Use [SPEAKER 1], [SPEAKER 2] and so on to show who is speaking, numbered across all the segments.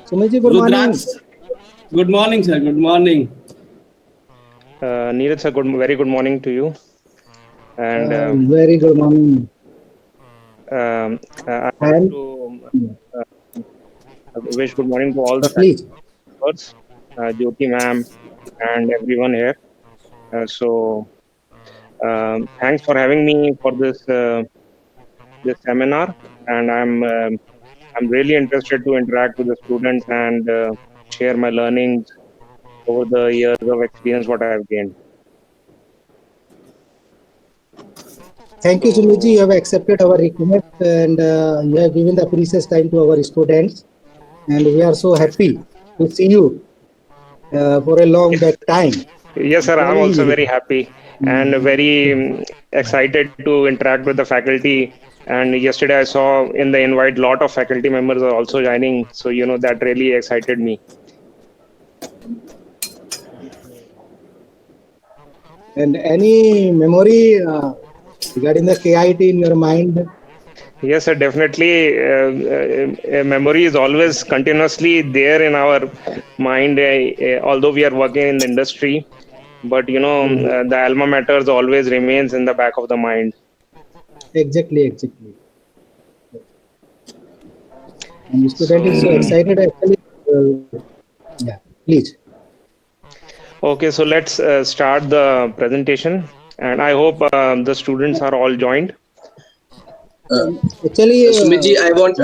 [SPEAKER 1] Sumit ji, good morning.
[SPEAKER 2] Rudraj, good morning, sir. Good morning.
[SPEAKER 3] Neeraj, sir, very good morning to you. And
[SPEAKER 1] Very good morning.
[SPEAKER 3] I want
[SPEAKER 1] And
[SPEAKER 3] to wish good morning to all the
[SPEAKER 1] please,
[SPEAKER 3] faculty members, Jyoti ma'am, and everyone here. Thanks for having me for this seminar, and I'm really interested to interact with the students and share my learnings over the years of experience what I've gained.
[SPEAKER 1] thank you, Sumit ji. You have accepted our request and you have given the precious time to our students. And we are so happy to see you for a long back time.
[SPEAKER 3] Yes, sir. I'm
[SPEAKER 1] Very,
[SPEAKER 3] also
[SPEAKER 1] very
[SPEAKER 3] very happy and very excited to interact with the faculty. And yesterday I saw in the invite lot of faculty members are also joining. So, that really excited me.
[SPEAKER 1] And any memory regarding the KIT in your mind?
[SPEAKER 3] Yes, sir. Definitely. Memory is always continuously there in our mind, although we are working in the industry. But, the alma mater always remains in the back of the mind.
[SPEAKER 1] Exactly, exactly. And the student is so
[SPEAKER 3] So,
[SPEAKER 1] excited actually. Yeah, please.
[SPEAKER 3] okay, so let's start the presentation. And I hope the students are all joined.
[SPEAKER 4] Uh,
[SPEAKER 1] Actually,
[SPEAKER 4] Sumit I want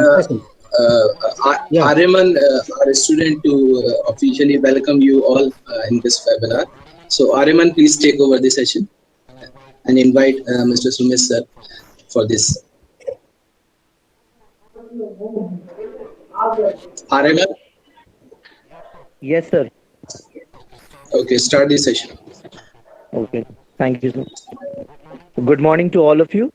[SPEAKER 1] yeah.
[SPEAKER 4] Ariman, our student, to officially welcome you all in this webinar. So, Ariman, please take over the session and invite Mr. Sumit sir for this. Ariman,
[SPEAKER 5] Yes, sir.
[SPEAKER 4] okay, start the session.
[SPEAKER 5] Okay. Thank you, sir. Good morning to all of you.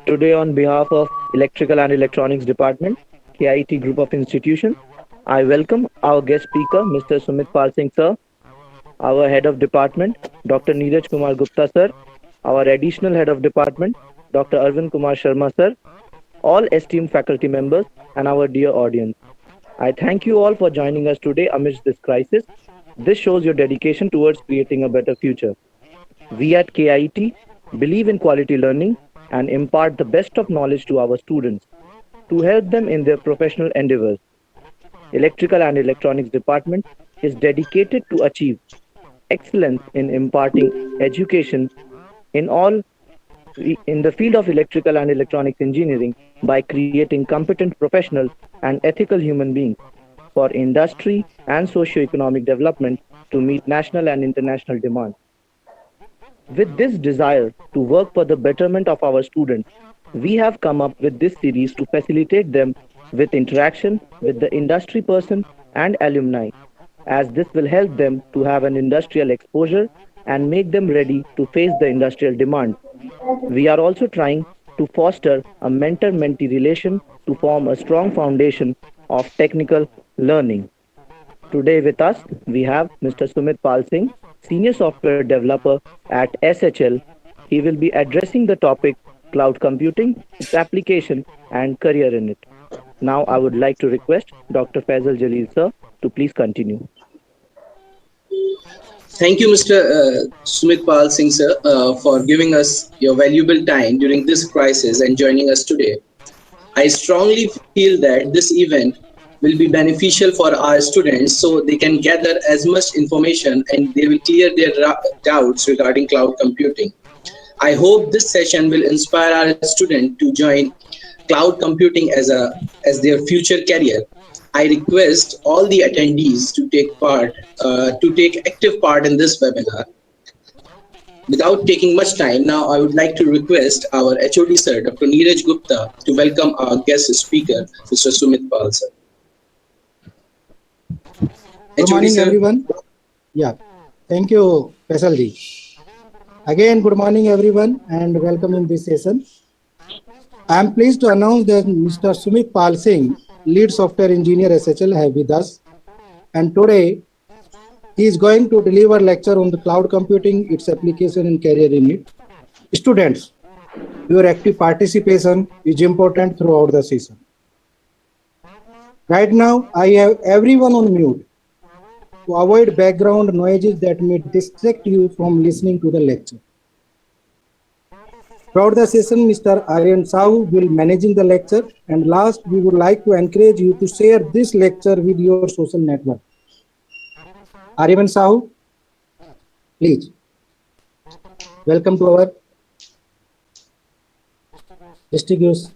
[SPEAKER 5] Today, on behalf of Electrical and Electronics Department, KIT Group of Institutions, I welcome our guest speaker, Mr. Sumit Pal Singh, sir, our head of department, Dr. Neeraj Kumar Gupta, sir, our additional head of department, Dr. Arvind Kumar Sharma, sir, all esteemed faculty members, and our dear audience. I thank you all for joining us today amidst this crisis. This shows your dedication towards creating a better future. We at KIT believe in quality learning and impart the best of knowledge to our students to help them in their professional endeavors. Electrical and Electronics Department is dedicated to achieve excellence in imparting education in all in the field of electrical and electronics engineering by creating competent professionals and ethical human beings for industry and socio-economic development to meet national and international demands. With this desire to work for the betterment of our students, we have come up with this series to facilitate them with interaction with the industry person and alumni, as this will help them to have an industrial exposure and make them ready to face the industrial demand. We are also trying to foster a mentor-mentee relation to form a strong foundation of technical learning. Today with us, we have Mr. Sumit Pal Singh, Senior Software Developer at SHL. He will be addressing the topic cloud computing, its application, and career in it. Now, I would like to request Dr. Faisal Jalil sir to please continue.
[SPEAKER 4] Thank you, Mr. Sumit Pal Singh sir, for giving us your valuable time during this crisis and joining us today. I strongly feel that this event will be beneficial for our students so they can gather as much information and they will clear their doubts regarding cloud computing. I hope this session will inspire our students to join cloud computing as their future career. I request all the attendees to take active part in this webinar. Without taking much time, now I would like to request our HOD sir, Dr. Neeraj Gupta, to welcome our guest speaker, Mr. Sumit Pal sir.
[SPEAKER 1] Good morning, everyone. Yeah, thank you, Faisal ji. Again, good morning, everyone, and welcome in this session. I am pleased to announce that Mr. Sumit Pal Singh, lead software engineer SHL, have with us, and today he is going to deliver lecture on the cloud computing, its application and career in it. Students, your active participation is important throughout the session. Right now, I have everyone on mute to avoid background noises that may distract you from listening to the lecture. Throughout the session, Mr. Aryan Sahu will managing the lecture. And last, we would like to encourage you to share this lecture with your social network. Aryan Sahu, please. Welcome to our distinguished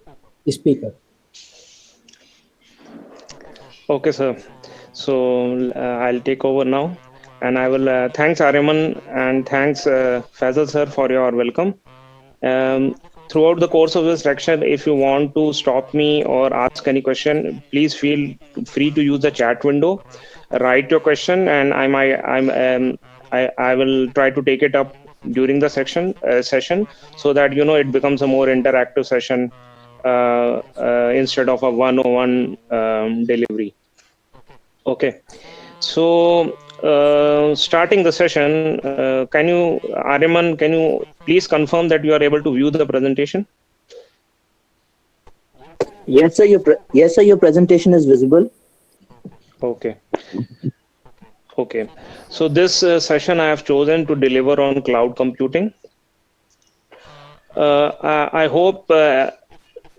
[SPEAKER 1] speaker.
[SPEAKER 3] Okay, sir. So I'll take over now, and I will thanks Ariman and thanks Faisal sir for your welcome. Throughout the course of this lecture, if you want to stop me or ask any question, please feel free to use the chat window. Write your question, and I will try to take it up during the session so that it becomes a more interactive session instead of a one-on-one delivery. Okay, so starting the session, Ariman, can you please confirm that you are able to view the presentation?
[SPEAKER 5] Yes, sir. Your presentation is visible.
[SPEAKER 3] Okay. Okay. So this session I have chosen to deliver on cloud computing. I hope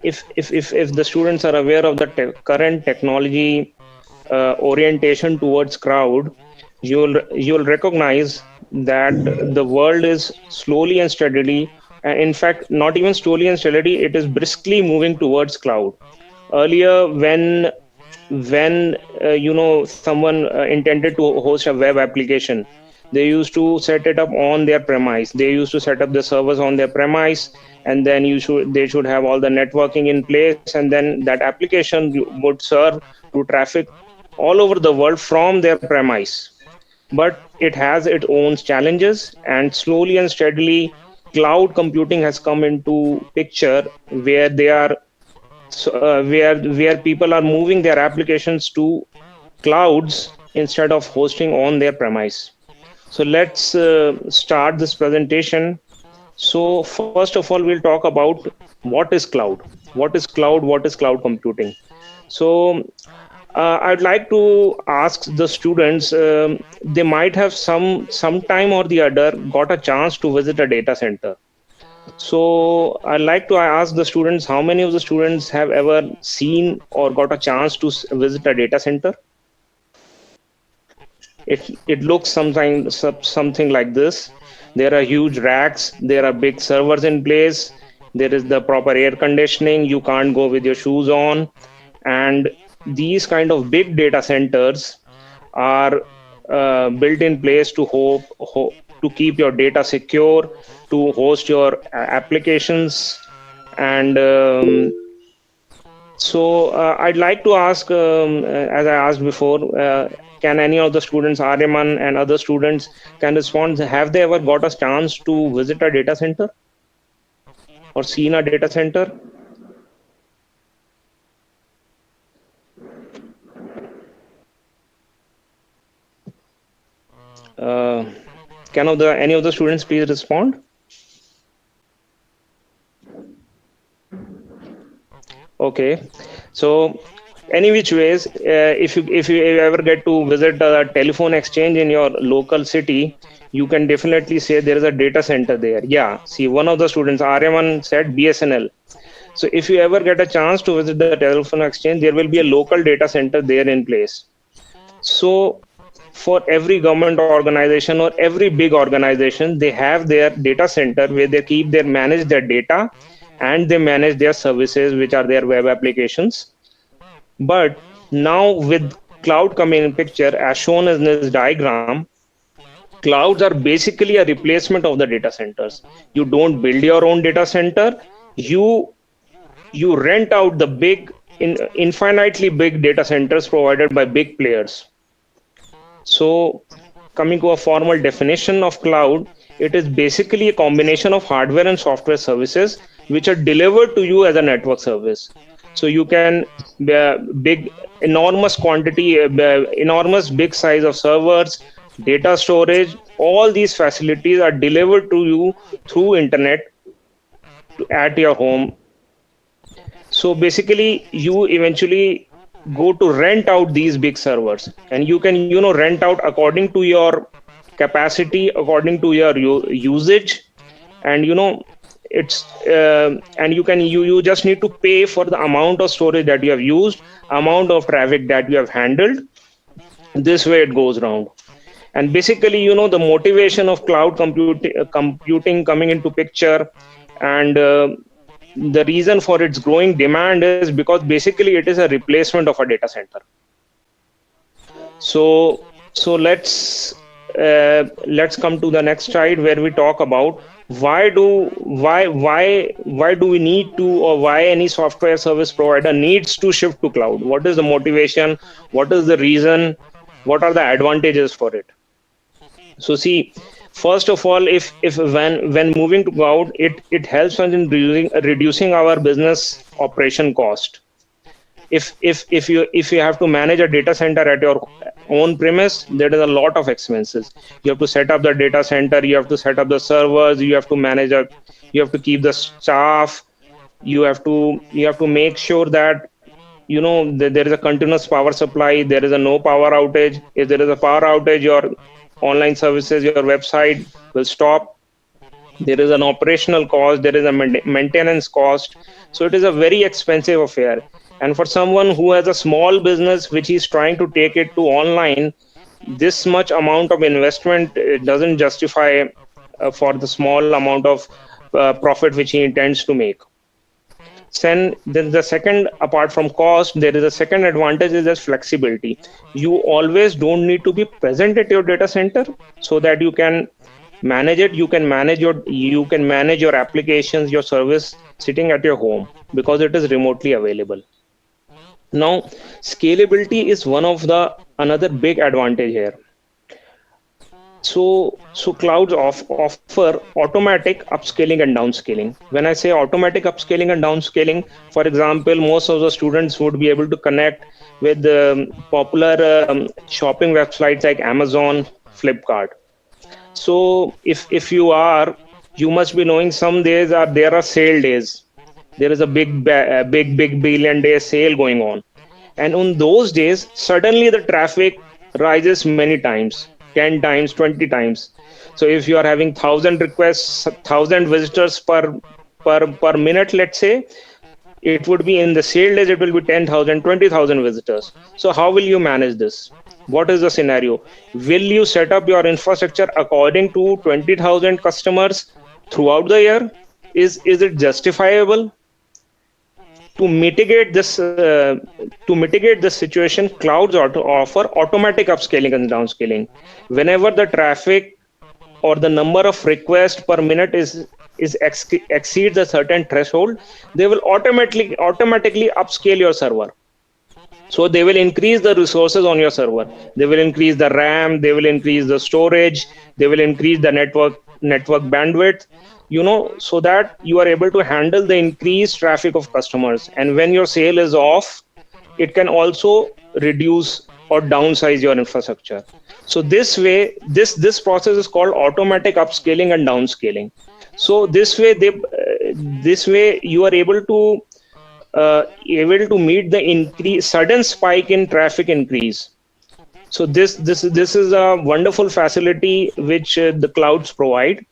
[SPEAKER 3] if the students are aware of the current technology orientation towards cloud, you'll recognize that the world is slowly and steadily, in fact, not even slowly and steadily, it is briskly moving towards cloud. Earlier, when someone intended to host a web application, they used to set it up on their premise. They used to set up the servers on their premise, and then they should have all the networking in place, and then that application would serve to traffic all over the world from their premise. But it has its own challenges, and slowly and steadily cloud computing has come into picture where they are where people are moving their applications to clouds instead of hosting on their premise. So let's start this presentation. So first of all, we'll talk about what is cloud. What is cloud? What is cloud computing? So I'd like to ask the students, they might have some time or the other got a chance to visit a data center. So I'd like to ask the students, how many of the students have ever seen or got a chance to visit a data center? It looks something like this. There are huge racks, there are big servers in place, there is the proper air conditioning, you can't go with your shoes on, and these kind of big data centers are built in place to to keep your data secure, to host your applications. And so I'd like to ask, as I asked before, can any of the students, Aryaman and other students, can respond? Have they ever got a chance to visit a data center or seen a data center? Can any of the students please respond? Okay, so any which ways, if you ever get to visit a telephone exchange in your local city, you can definitely say there is a data center there. Yeah, see, one of the students, Aryaman, said BSNL. So if you ever get a chance to visit the telephone exchange, there will be a local data center there in place. So for every government organization or every big organization, they have their data center where they manage their data and they manage their services, which are their web applications. But now with cloud coming in picture, as shown in this diagram, clouds are basically a replacement of the data centers. You don't build your own data center. You rent out the infinitely big data centers provided by big players. So coming to a formal definition of cloud, it is basically a combination of hardware and software services which are delivered to you as a network service. So you can enormous quantity, enormous big size of servers, data storage, all these facilities are delivered to you through internet at your home. So basically you eventually go to rent out these big servers, and you can rent out according to your capacity, according to your usage, and it's and you just need to pay for the amount of storage that you have used, amount of traffic that you have handled. This way it goes round. And basically, the motivation of cloud computing coming into picture, and the reason for its growing demand is because basically it is a replacement of a data center. So let's come to the next slide, where we talk about why do we need to, or why any software service provider needs to shift to cloud. What is the motivation? What is the reason? What are the advantages for it? So see, first of all, if when moving to cloud, it helps us in reducing our business operation cost. If you have to manage a data center at your own premise, there is a lot of expenses. You have to set up the data center, you have to set up the servers, you have to manage you have to keep the staff, you have to make sure that there is a continuous power supply, there is a no power outage. If there is a power outage, your online services, your website will stop. There is an operational cost, there is a maintenance cost. So it is a very expensive affair. And for someone who has a small business which is trying to take it to online, this much amount of investment doesn't justify for the small amount of profit which he intends to make. Then the second, apart from cost, there is a second advantage, is just flexibility. You always don't need to be present at your data center, so that you can manage it. You can manage your applications, your service sitting at your home, because it is remotely available. Now, scalability is one of the another big advantage here. So clouds offer automatic upscaling and downscaling. When I say automatic upscaling and downscaling, for example, most of the students would be able to connect with popular shopping websites like Amazon, Flipkart. So if you must be knowing, some days there are sale days. There is a big billion day sale going on, and on those days suddenly the traffic rises many times, 10 times, 20 times. So if you are having 1,000 requests, 1,000 visitors per minute, let's say, it would be in the sale days, it will be 10,000, 20,000 visitors. So how will you manage this? What is the scenario? Will you set up your infrastructure according to 20,000 customers throughout the year? Is it justifiable? To mitigate this situation, clouds offer automatic upscaling and downscaling. Whenever the traffic or the number of requests per minute exceeds a certain threshold, they will automatically upscale your server. So they will increase the resources on your server. They will increase the RAM, they will increase the storage, they will increase the network bandwidth, so that you are able to handle the increased traffic of customers. And when your sale is off, it can also reduce or downsize your infrastructure. So this way, this process is called automatic upscaling and downscaling. So this way you are able to meet the sudden spike in traffic increase. So this is a wonderful facility which the clouds provide.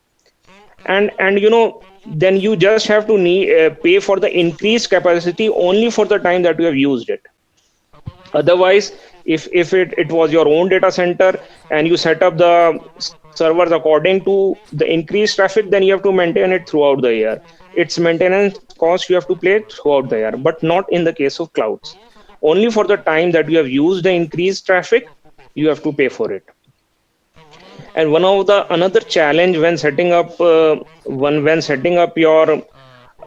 [SPEAKER 3] And then you just have to pay for the increased capacity only for the time that you have used it. Otherwise, if it was your own data center and you set up the servers according to the increased traffic, then you have to maintain it throughout the year. Its maintenance cost you have to pay throughout the year, but not in the case of clouds. Only for the time that you have used the increased traffic, you have to pay for it. And another challenge when setting up your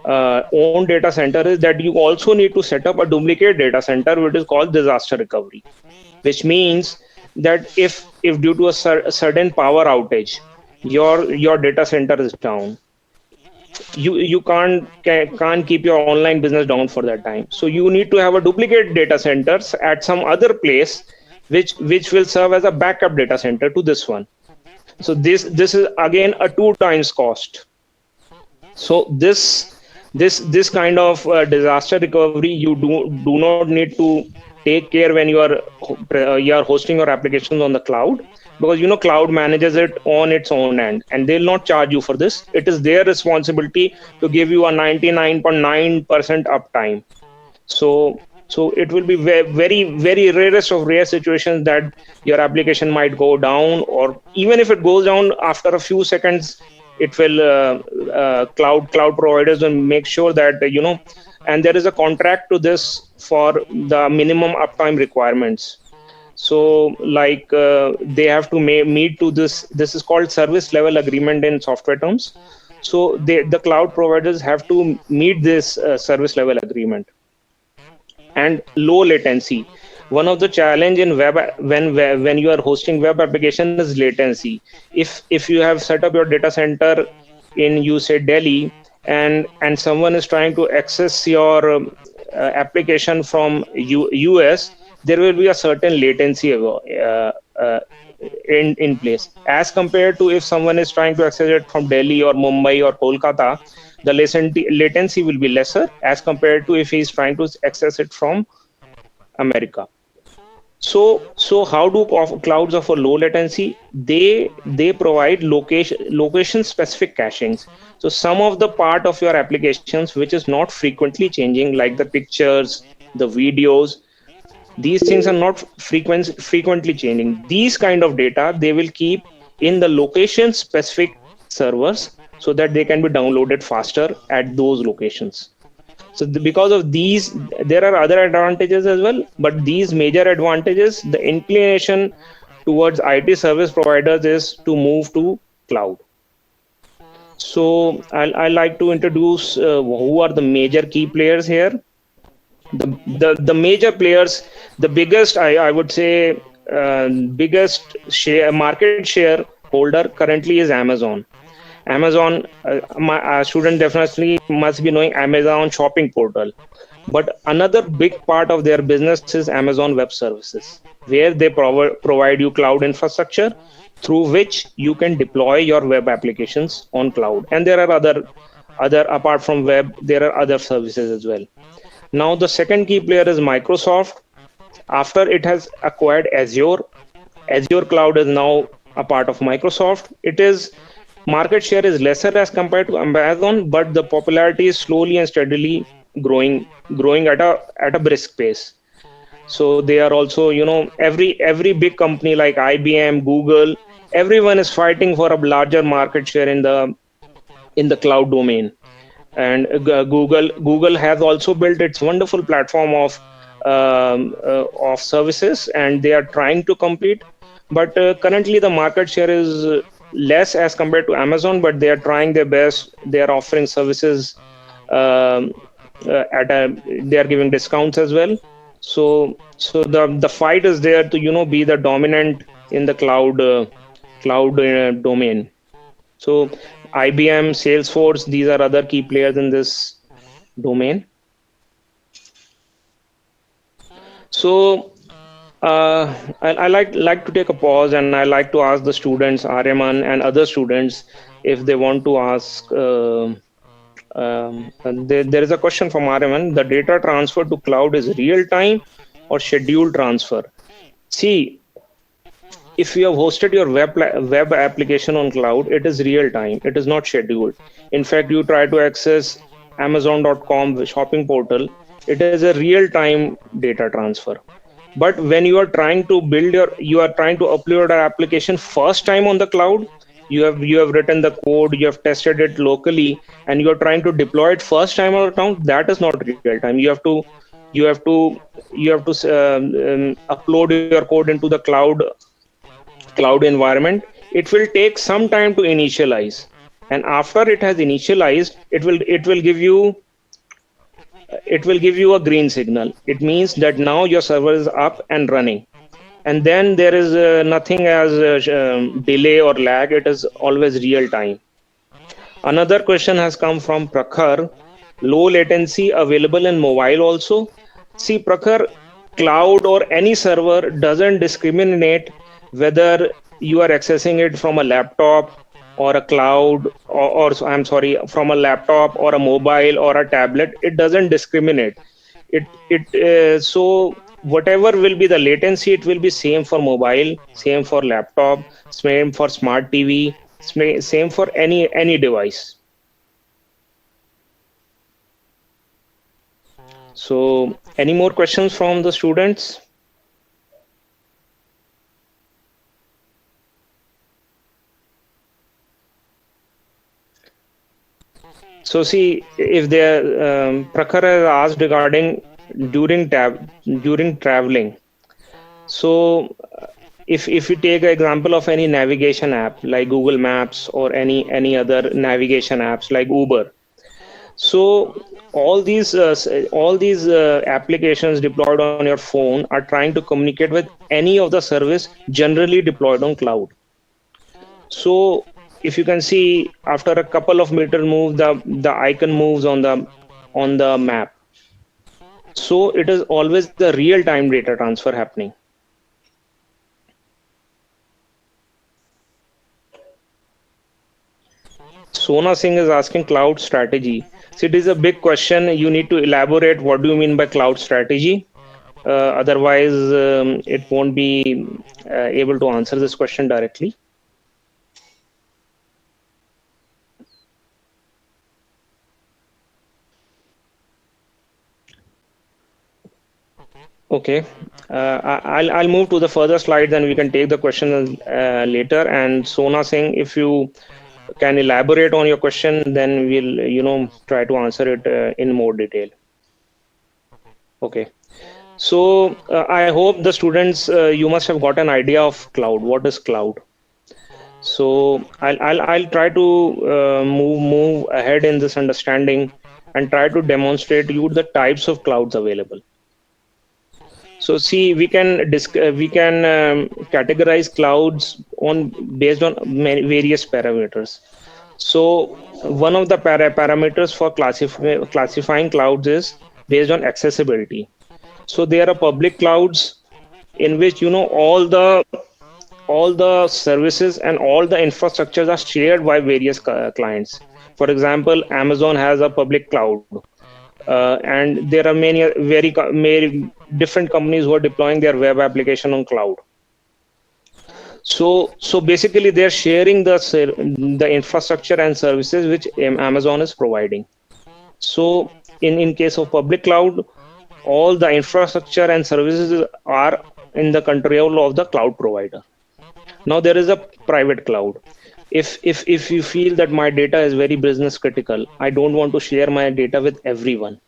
[SPEAKER 3] own data center is that you also need to set up a duplicate data center, which is called disaster recovery, which means that if due to a sudden power outage, your data center is down, you can't keep your online business down for that time. So you need to have a duplicate data centers at some other place, which will serve as a backup data center to this one. So this is again a 2 times cost. So this kind of disaster recovery, you do not need to take care when you are hosting your applications on the cloud, because cloud manages it on its own end, and they'll not charge you for this. It is their responsibility to give you a 99.9% uptime. So it will be very, very rarest of rare situations that your application might go down, or even if it goes down after a few seconds, it will cloud providers will make sure that and there is a contract to this for the minimum uptime requirements. So like they have to meet to this is called service level agreement in software terms. So the cloud providers have to meet this service level agreement. And low latency, one of the challenge in web when you are hosting web application is latency. If you have set up your data center in, you say, Delhi, and someone is trying to access your application from US, there will be a certain latency in place, as compared to if someone is trying to access it from Delhi or Mumbai or Kolkata. The latency will be lesser as compared to if he's trying to access it from America. So how do clouds offer low latency? They provide location specific cachings. So some of the part of your applications which is not frequently changing, like the pictures, the videos, these things are not frequently changing. These kind of data they will keep in the location specific servers, so that they can be downloaded faster at those locations. So because of these, there are other advantages as well, but these major advantages, the inclination towards IT service providers is to move to cloud. So I like to introduce who are the major key players here. The major players, the biggest, I would say, biggest market share holder currently is Amazon. Amazon, my student definitely must be knowing Amazon shopping portal. But another big part of their business is Amazon Web Services, where they provide you cloud infrastructure through which you can deploy your web applications on cloud. And there are other apart from web, there are other services as well. Now, the second key player is Microsoft. After it has acquired Azure Cloud is now a part of Microsoft. It is market share is lesser as compared to Amazon, but the popularity is slowly and steadily growing at a brisk pace. So they are also, every big company like IBM, Google, everyone is fighting for a larger market share in the cloud domain. And Google has also built its wonderful platform of services, and they are trying to compete. But currently the market share is less as compared to Amazon, but they are trying their best. They are offering services they are giving discounts as well. So the fight is there to be the dominant in the cloud domain. So IBM, Salesforce, these are other key players in this domain. So I like to take a pause, and I like to ask the students, Aryaman and other students, if they want to ask. There is a question from Aryaman: the data transfer to cloud is real time or scheduled transfer? See, if you have hosted your web application on cloud, it is real time. It is not scheduled. In fact, you try to access Amazon.com shopping portal, it is a real time data transfer. But when you are trying to upload your application first time on the cloud, you have written the code, you have tested it locally, and you are trying to deploy it first time on the cloud, that is not real time. You have to upload your code into the cloud environment. It will take some time to initialize, and after it has initialized, it will give you a green signal. It means that now your server is up and running, and then there is nothing as delay or lag. It is always real time. Another question has come from Prakhar: low latency available in mobile also? See, Prakhar, cloud or any server doesn't discriminate whether you are accessing it from a laptop or a cloud, or from a laptop or a mobile or a tablet. It doesn't discriminate. So whatever will be the latency, it will be same for mobile, same for laptop, same for smart TV, same for any device. So any more questions from the students? So see, if Prakhar has asked regarding during traveling. So if we take an example of any navigation app like Google Maps or any other navigation apps like Uber. So all these applications deployed on your phone are trying to communicate with any of the service generally deployed on cloud. So if you can see, after a couple of meter move, the icon moves on the map. So it is always the real time data transfer happening. Sona Singh is asking cloud strategy. So it is a big question. You need to elaborate what do you mean by cloud strategy. Otherwise, it won't be able to answer this question directly. Okay, I'll move to the further slides and we can take the question later. And Sona Singh, if you can elaborate on your question, then we'll try to answer it in more detail. Okay, so I hope the students you must have got an idea of cloud. What is cloud? So I'll try to move ahead in this understanding and try to demonstrate you the types of clouds available. So see, we can categorize clouds based on various parameters. So one of the parameters for classifying clouds is based on accessibility. So there are public clouds in which all the services and all the infrastructures are shared by various clients. For example, Amazon has a public cloud. And there are many different companies who are deploying their web application on cloud. So basically they're sharing the infrastructure and services which Amazon is providing. So in case of public cloud, all the infrastructure and services are in the control of the cloud provider. Now there is a private cloud. If you feel that my data is very business critical, I don't want to share my data with everyone.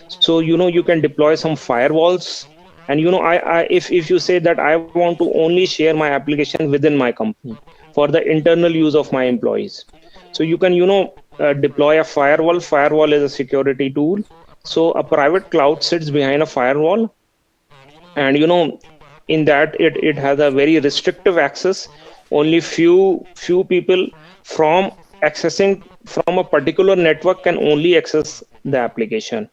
[SPEAKER 3] So you can deploy some firewalls, and if you say that I want to only share my application within my company for the internal use of my employees. So you can deploy a firewall. Firewall is a security tool. So a private cloud sits behind a firewall, and in that it has a very restrictive access. Only few people from accessing from a particular network can only access the application.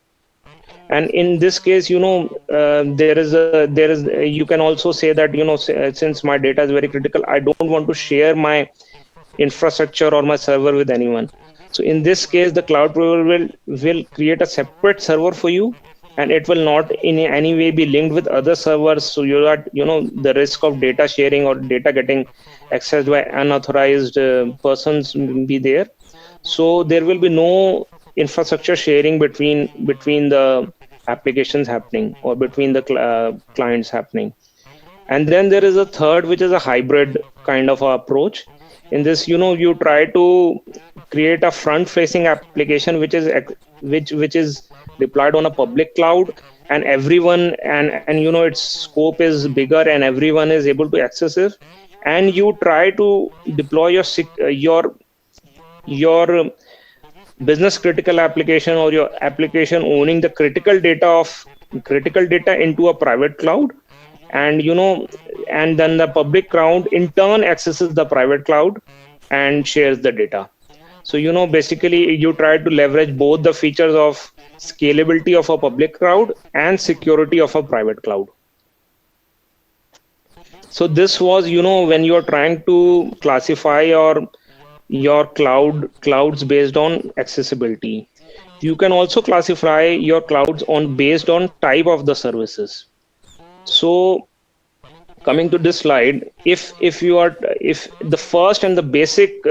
[SPEAKER 3] And in this case, you can also say that since my data is very critical, I don't want to share my infrastructure or my server with anyone. So in this case, the cloud provider will create a separate server for you, and it will not in any way be linked with other servers. So the risk of data sharing or data getting accessed by unauthorized persons be there. So there will be no infrastructure sharing between the applications happening or between the clients happening. And then there is a third, which is a hybrid kind of approach. In this, you try to create a front-facing application which is deployed on a public cloud, and everyone and its scope is bigger and everyone is able to access it. And you try to deploy your business critical application or your application owning the critical data into a private cloud, and and then the public cloud in turn accesses the private cloud and shares the data. So basically you try to leverage both the features of scalability of a public cloud and security of a private cloud. So this was when you are trying to classify your clouds based on accessibility. You can also classify your clouds based on type of the services. So coming to this slide, if the first and the basic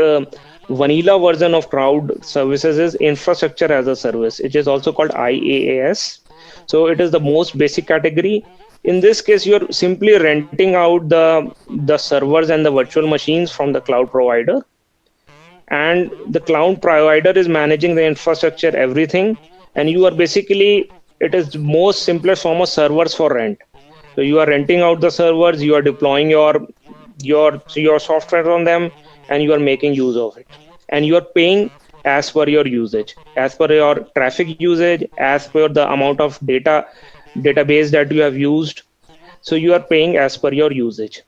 [SPEAKER 3] vanilla version of cloud services is infrastructure as a service, it is also called IaaS. So it is the most basic category. In this case, you're simply renting out the servers and the virtual machines from the cloud provider, and the cloud provider is managing the infrastructure, everything, and you are basically, it is most simplest form of servers for rent. So you are renting out the servers, you are deploying your software on them, and you are making use of it, and you are paying as per your usage, as per your traffic usage, as per the amount of database that you have used. So you are paying as per your usage.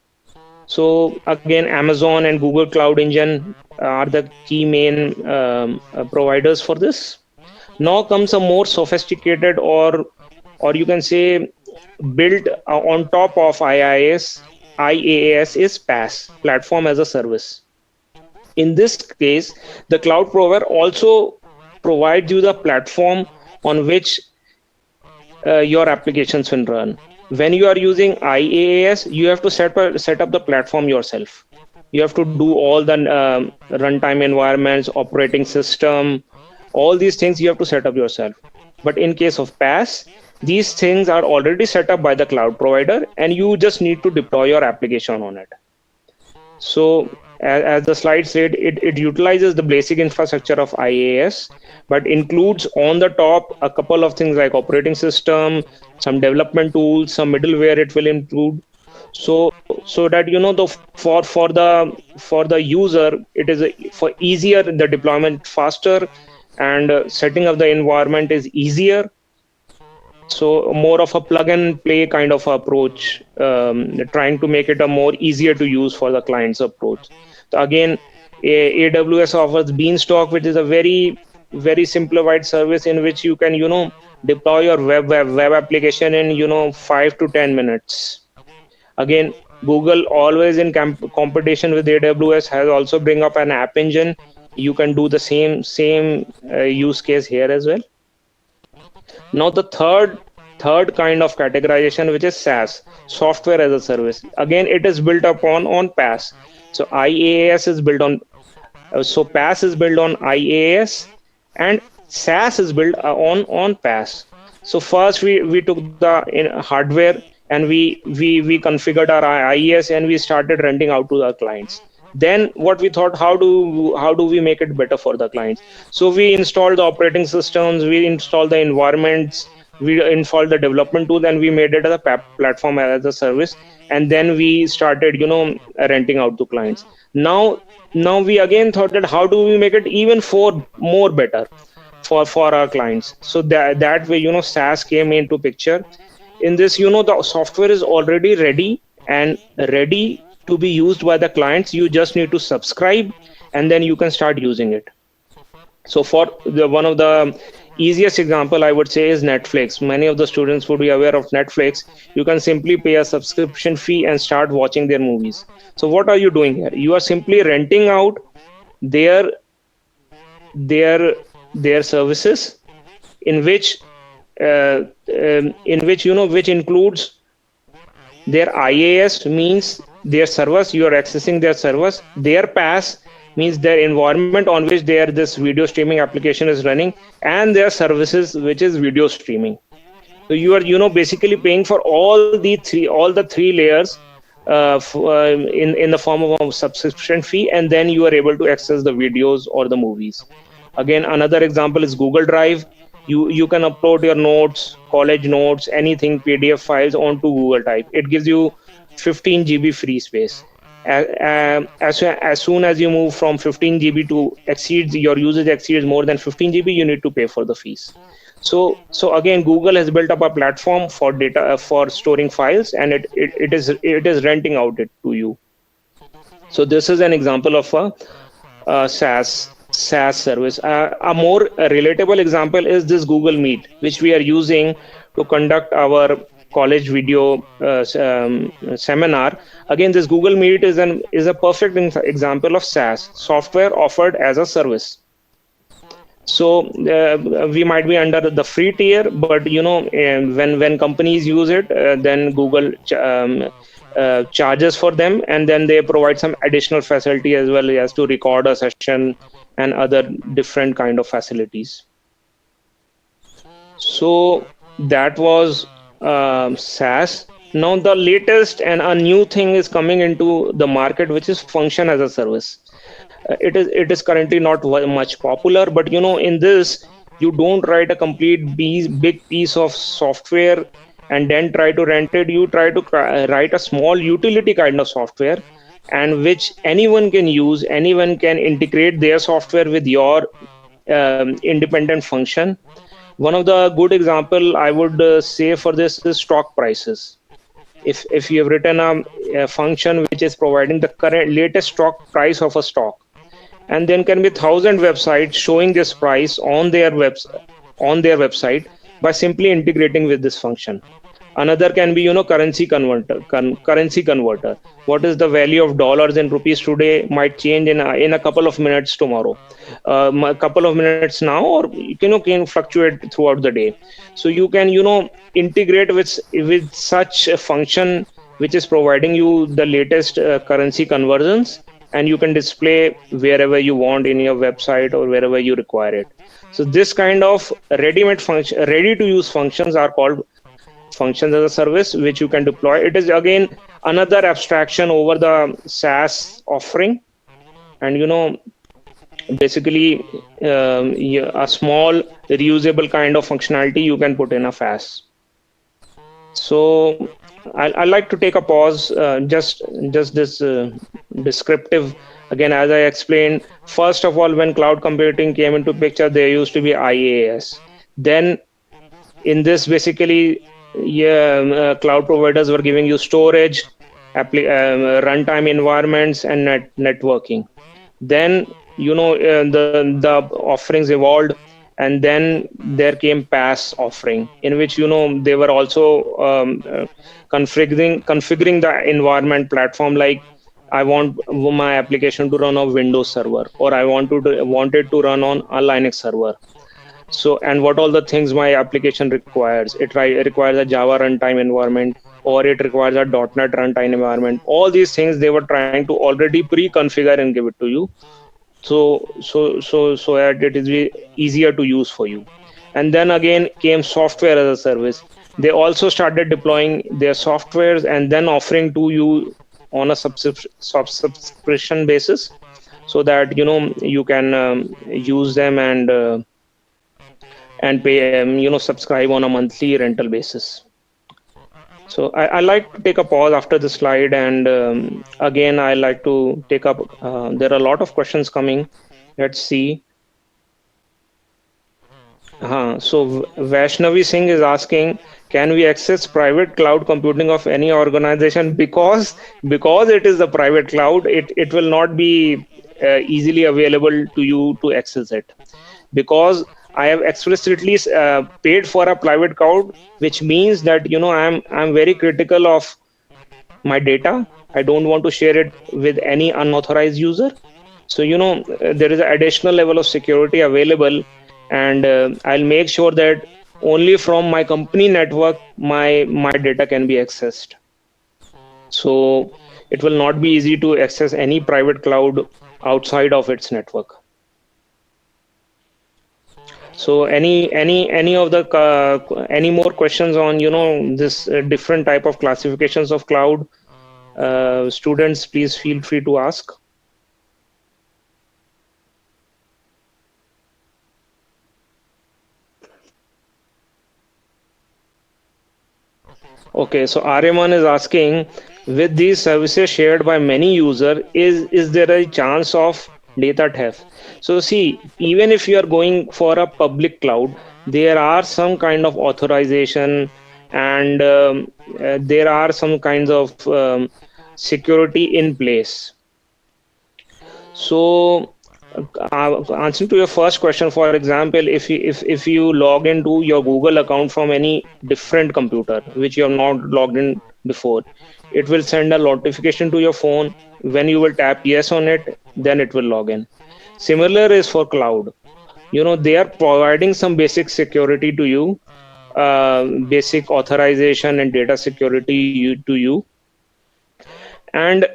[SPEAKER 3] So again, Amazon and Google Cloud Engine are the key main providers for this. Now comes a more sophisticated, or you can say built on top of IaaS is PaaS, platform as a service. In this case, the cloud provider also provides you the platform on which your applications will run. When you are using IaaS, you have to set up the platform yourself. You have to do all the runtime environments, operating system, all these things you have to set up yourself. But in case of PaaS, these things are already set up by the cloud provider, and you just need to deploy your application on it. So as the slide said, it utilizes the basic infrastructure of IaaS, but includes on the top a couple of things like operating system, some development tools, some middleware it will include. So that for the user, it is for easier, the deployment faster, and setting up the environment is easier. So more of a plug and play kind of approach, trying to make it a more easier to use for the client's approach. So again, AWS offers Beanstalk, which is a very, very simplified service in which you can, deploy your web application in, 5 to 10 minutes. Again, Google, always in competition with AWS, has also bring up an app engine. You can do the same use case here as well. Now the third kind of categorization, which is SaaS, software as a service. Again, it is built upon PaaS. So IaaS is built on, so PaaS is built on IaaS, and SaaS is built on PaaS. So first we took the hardware, and we configured our IaaS, and we started renting out to our clients. Then what we thought, how do we make it better for the clients? So we installed the operating systems, we installed the environments, we installed the development tool, and we made it as a platform as a service. And then we started, renting out to clients. Now we again thought that how do we make it even more better for our clients? So that way, SaaS came into picture. In this, the software is already ready to be used by the clients. You just need to subscribe, and then you can start using it. So for one of the easiest example, I would say, is Netflix. Many of the students would be aware of Netflix. You can simply pay a subscription fee and start watching their movies. So what are you doing here? You are simply renting out their services, in which which includes their IaaS, means their servers, you are accessing their servers. Their PaaS means their environment on which this video streaming application is running, and their services, which is video streaming. So you are basically paying for all the three layers in the form of a subscription fee, and then you are able to access the videos or the movies. Again, another example is Google Drive. You can upload your notes, college notes, anything, PDF files onto Google Drive. It gives you 15 GB free space. As soon as you move from 15 GB to your usage exceeds more than 15 GB, you need to pay for the fees. So again, Google has built up a platform for data, for storing files, and it is renting out it to you. So this is an example of a SaaS service. A more relatable example is this Google Meet, which we are using to conduct our college video seminar. Again, this Google Meet is a perfect example of SaaS, software offered as a service. So we might be under the free tier, but when companies use it, then Google charges for them, and then they provide some additional facility as well as to record a session and other different kind of facilities. So that was SaaS. Now the latest and a new thing is coming into the market, which is function as a service. It is currently not much popular, but in this you don't write a complete big piece of software and then try to rent it. You try to write a small utility kind of software, and which anyone can use. Anyone can integrate their software with your independent function. One of the good example I would say for this is stock prices. If you have written a function which is providing the current latest stock price of a stock, and then can be 1,000 websites showing this price on their website by simply integrating with this function. Another can be currency converter. What is the value of dollars and rupees today might change in a couple of minutes tomorrow, a couple of minutes now, or can fluctuate throughout the day. So you can integrate with such a function which is providing you the latest currency conversions, and you can display wherever you want in your website or wherever you require it. So this kind of ready-made function, ready to use functions are called functions as a service, which you can deploy. It is again another abstraction over the SaaS offering, and basically a small reusable kind of functionality you can put in a FaaS. So I like to take a pause, just this descriptive. Again, as I explained, first of all, when cloud computing came into picture, there used to be IaaS. Then in this, basically, cloud providers were giving you storage, runtime environments, and networking. Then the offerings evolved, and then there came PaaS offering, in which they were also configuring the environment platform. Like, I want my application to run on Windows server, or I want it to run on a Linux server. So, and what all the things my application requires. It requires a Java runtime environment, or it requires a .NET runtime environment. All these things they were trying to already pre-configure and give it to you, so that it is easier to use for you. And then again came software as a service. They also started deploying their softwares and then offering to you on a subscription basis, so that you can use them and pay subscribe on a monthly rental basis. So I like to take a pause after the slide, and again I like to take up. There are a lot of questions coming. Let's see. So Vaishnavi Singh is asking, can we access private cloud computing of any organization? Because it is a private cloud, it will not be easily available to you to access it. Because I have explicitly paid for a private cloud, which means that I'm very critical of my data. I don't want to share it with any unauthorized user. So there is an additional level of security available, and I'll make sure that only from my company network my data can be accessed. So it will not be easy to access any private cloud outside of its network. So any of the any more questions on this different type of classifications of cloud? Students, please feel free to ask. Okay, so Aryaman is asking, with these services shared by many users, is there a chance of data theft? So see, even if you are going for a public cloud, there are some kind of authorization, and there are some kinds of security in place. So answering to your first question, for example, if you log into your Google account from any different computer which you have not logged in before, it will send a notification to your phone. When you will tap yes on it, then it will log in. Similar is for cloud. they are providing some basic security to you, basic authorization and data security to you. And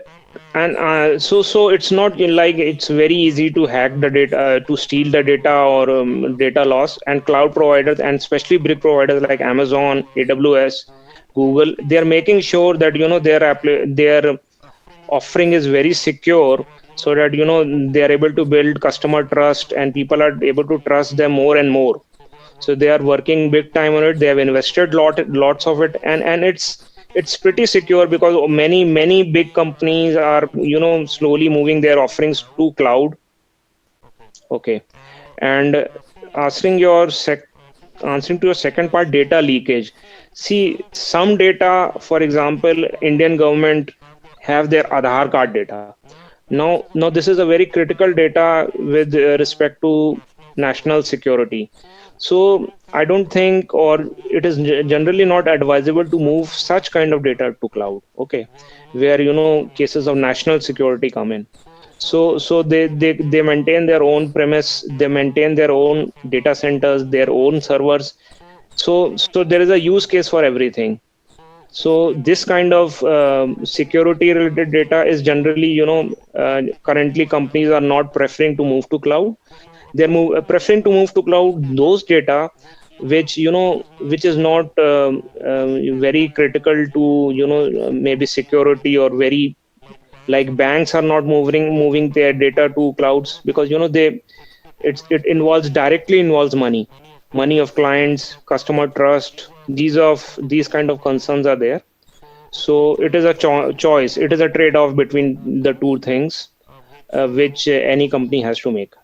[SPEAKER 3] it's not like it's very easy to hack the data, to steal the data, or data loss. And cloud providers, and especially big providers like Amazon, AWS, Google, they are making sure that their offering is very secure, so that they are able to build customer trust, and people are able to trust them more and more. So they are working big time on it. They have invested lots of it, and it's pretty secure, because many big companies are slowly moving their offerings to cloud. Okay. And answering to your second part, data leakage. See, some data, for example, Indian government have their Aadhaar card data. Now this is a very critical data with respect to national security. So I don't think, or it is generally not advisable to move such kind of data to cloud. Okay, where cases of national security come in. So they maintain their own premise, they maintain their own data centers, their own servers. So there is a use case for everything. So this kind of security related data is generally, currently companies are not preferring to move to cloud. They're preferring to move to cloud those data which which is not very critical to maybe security, or very, like banks are not moving their data to clouds, because it involves, directly involves money of clients, customer trust. These kind of concerns are there. So it is a choice, it is a trade-off between the two things, which any company has to make.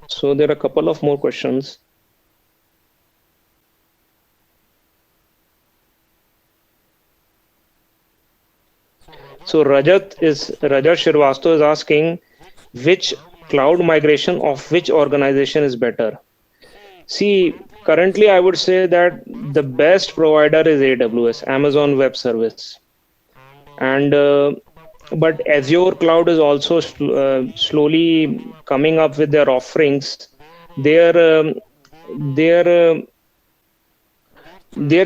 [SPEAKER 3] So there are a couple of more questions. So Rajat Shrivastava is asking, which cloud migration of which organization is better? See, currently I would say that the best provider is AWS, Amazon Web Service. And but Azure Cloud is also slowly coming up with their offerings. Their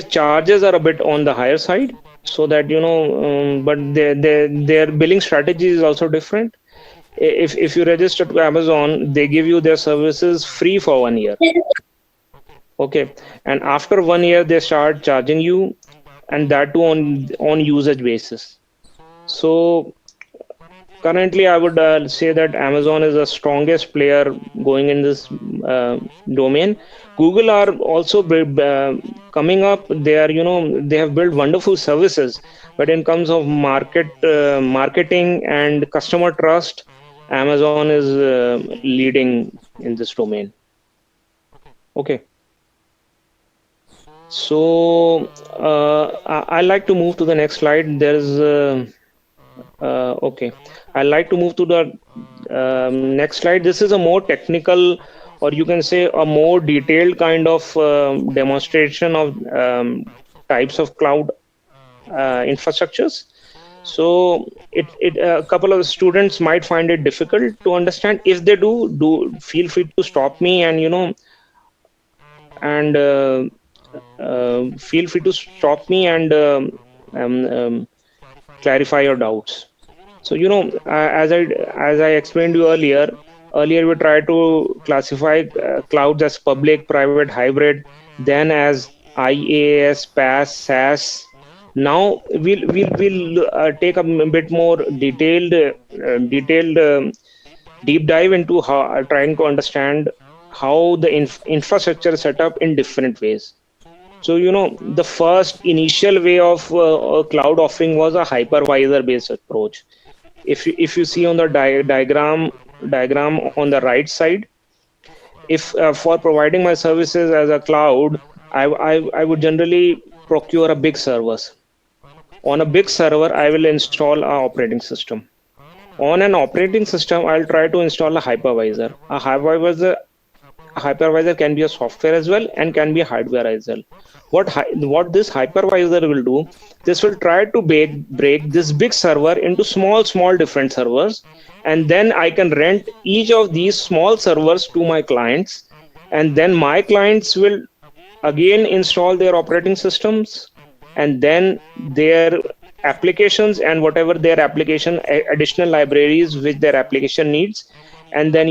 [SPEAKER 3] charges are a bit on the higher side, so that but their billing strategy is also different. If you register to Amazon, they give you their services free for 1 year. Okay, and after 1 year they start charging you, and that too on usage basis. So currently I would say that Amazon is the strongest player going in this domain. Google are also coming up. They are they have built wonderful services, but in terms of marketing and customer trust, Amazon is leading in this domain. Okay. So I like to move to the next slide. There's okay. I like to move to the next slide. This is a more technical, or you can say a more detailed kind of demonstration of types of cloud infrastructures. So a couple of students might find it difficult to understand. If they do feel free to stop me, and feel free to stop me and clarify your doubts. So as I explained to you earlier we tried to classify clouds as public, private, hybrid, then as IaaS, PaaS, SaaS. Now we'll take a bit more detailed deep dive into trying to understand how the infrastructure is set up in different ways. So the first initial way of a cloud offering was a hypervisor based approach. If you see on the diagram on the right side, if for providing my services as a cloud, I would generally procure a big servers. On a big server, I will install an operating system. On an operating system, I'll try to install a hypervisor. A hypervisor can be a software as well and can be a hardware as well. What this hypervisor will do, this will try to break this big server into small different servers, and then I can rent each of these small servers to my clients, and then my clients will again install their operating systems, and then their applications and whatever their application additional libraries which their application needs, and then